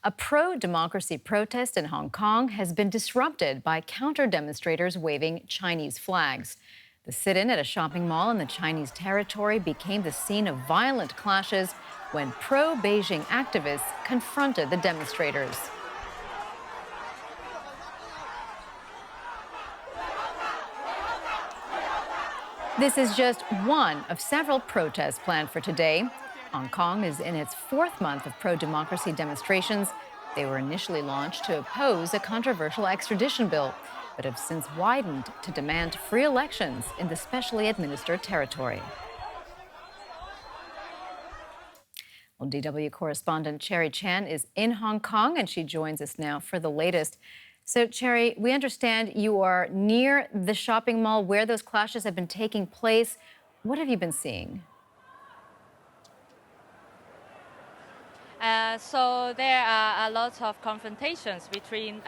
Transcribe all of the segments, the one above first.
A pro-democracy protest in Hong Kong has been disrupted by counter-demonstrators waving Chinese flags. The sit-in at a shopping mall in the Chinese territory became the scene of violent clashes when pro-Beijing activists confronted the demonstrators. This is just one of several protests planned for today. Hong Kong is in its fourth month of pro-democracy demonstrations. They were initially launched to oppose a controversial extradition bill, but have since widened to demand free elections in the specially administered territory. Well, DW correspondent Cherry Chan is in Hong Kong, and she joins us now for the latest. So, Cherry, we understand you are near the shopping mall where those clashes have been taking place. What have you been seeing? So there are a lot of confrontations between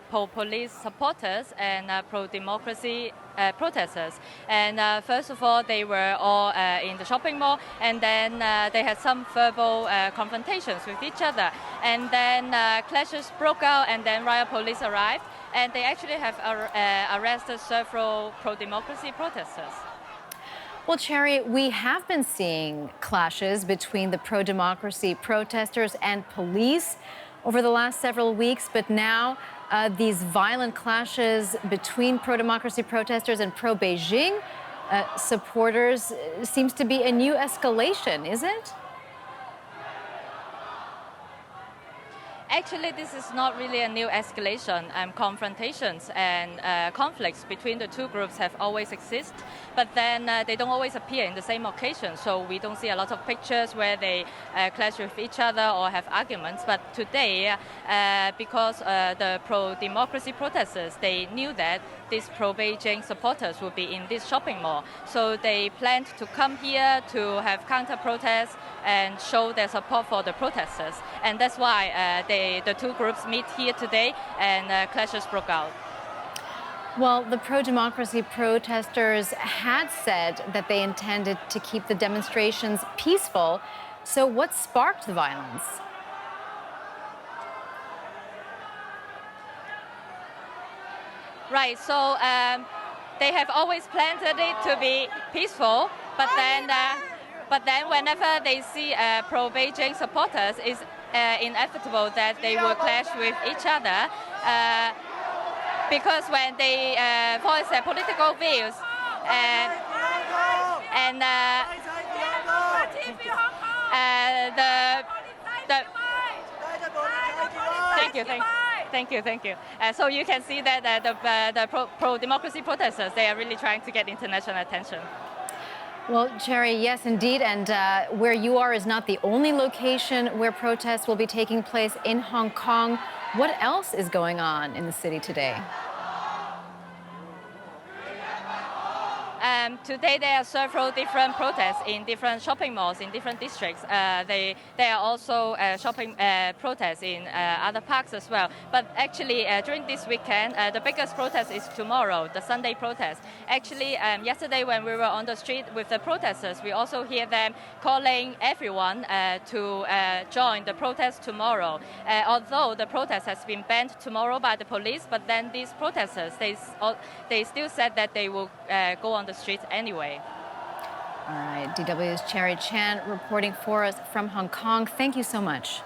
pro-police supporters and pro-democracy protesters. And first of all, they were all in the shopping mall, and then they had some verbal confrontations with each other. And then clashes broke out, and then riot police arrived, and they actually have arrested several pro-democracy protesters. Well, Cherry, we have been seeing clashes between the pro-democracy protesters and police over the last several weeks, but now these violent clashes between pro-democracy protesters and pro-Beijing supporters seems to be a new escalation, is it? Actually, this is not really a new escalation. Confrontations and conflicts between the two groups have always existed, but then they don't always appear in the same occasion. So we don't see a lot of pictures where they clash with each other or have arguments. But today, because the pro-democracy protesters, they knew that these pro-Beijing supporters would be in this shopping mall. So they planned to come here to have counter-protests and show their support for the protesters. And that's why the two groups meet here today, and clashes broke out. Well, the pro-democracy protesters had said that they intended to keep the demonstrations peaceful. So what sparked the violence? Right, so they have always planned it to be peaceful, but then whenever they see pro-Beijing supporters, it's inevitable that they will clash with each other because when they voice their political views Thank you. So you can see that the pro-democracy protesters, they are really trying to get international attention. Well, Cherry, yes, indeed. And where you are is not the only location where protests will be taking place in Hong Kong. What else is going on in the city today? Today there are several different protests in different shopping malls in different districts. There are also shopping protests in other parks as well. But actually, during this weekend, the biggest protest is tomorrow, the Sunday protest. Actually, yesterday when we were on the street with the protesters, we also hear them calling everyone to join the protest tomorrow. Although the protest has been banned tomorrow by the police, but then these protesters, they still said that they will go on the streets anyway. All right, DW's Cherry Chan reporting for us from Hong Kong. Thank you so much.